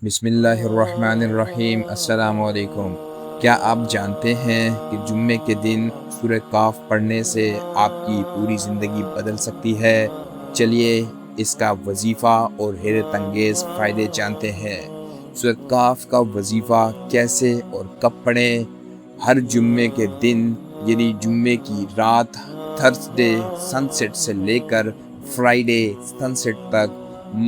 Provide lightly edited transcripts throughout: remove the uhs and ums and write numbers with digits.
بسم اللہ الرحمن الرحیم۔ السلام علیکم۔ کیا آپ جانتے ہیں کہ جمعے کے دن سورہ کاف پڑھنے سے آپ کی پوری زندگی بدل سکتی ہے؟ چلیے اس کا وظیفہ اور حیرت انگیز فائدے جانتے ہیں۔ سورہ کاف کا وظیفہ کیسے اور کب پڑھیں؟ ہر جمعے کے دن یعنی جمعے کی رات تھرسڈے سن سیٹ سے لے کر فرائیڈے سن سیٹ تک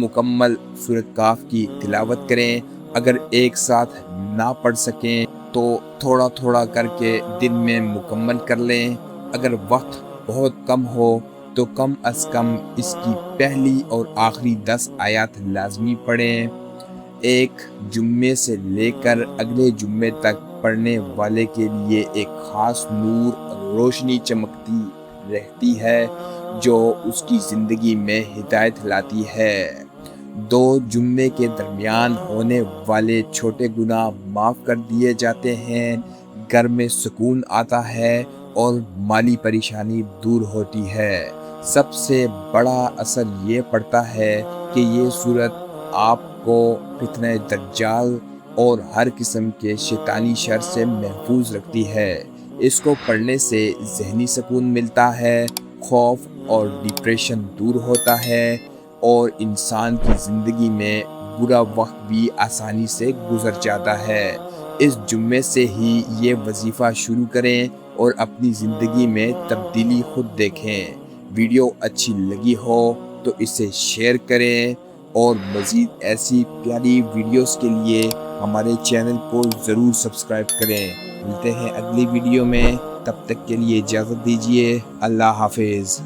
مکمل سورۃ کاف کی تلاوت کریں۔ اگر ایک ساتھ نہ پڑھ سکیں تو تھوڑا تھوڑا کر کے دن میں مکمل کر لیں۔ اگر وقت بہت کم ہو تو کم از کم اس کی پہلی اور آخری 10 آیات لازمی پڑھیں۔ ایک جمعے سے لے کر اگلے جمعے تک پڑھنے والے کے لیے ایک خاص نور اور روشنی چمکتی رہتی ہے جو اس کی زندگی میں ہدایت لاتی ہے۔ 2 جمعے کے درمیان ہونے والے چھوٹے گناہ معاف کر دیے جاتے ہیں، گھر میں سکون آتا ہے اور مالی پریشانی دور ہوتی ہے۔ سب سے بڑا اثر یہ پڑتا ہے کہ یہ سورت آپ کو فتنہ دجال اور ہر قسم کے شیطانی شر سے محفوظ رکھتی ہے۔ اس کو پڑھنے سے ذہنی سکون ملتا ہے، خوف اور ڈپریشن دور ہوتا ہے اور انسان کی زندگی میں برا وقت بھی آسانی سے گزر جاتا ہے۔ اس جمعے سے ہی یہ وظیفہ شروع کریں اور اپنی زندگی میں تبدیلی خود دیکھیں۔ ویڈیو اچھی لگی ہو تو اسے شیئر کریں اور مزید ایسی پیاری ویڈیوز کے لیے ہمارے چینل کو ضرور سبسکرائب کریں۔ ملتے ہیں اگلی ویڈیو میں، تب تک کے لیے اجازت دیجیے۔ اللہ حافظ۔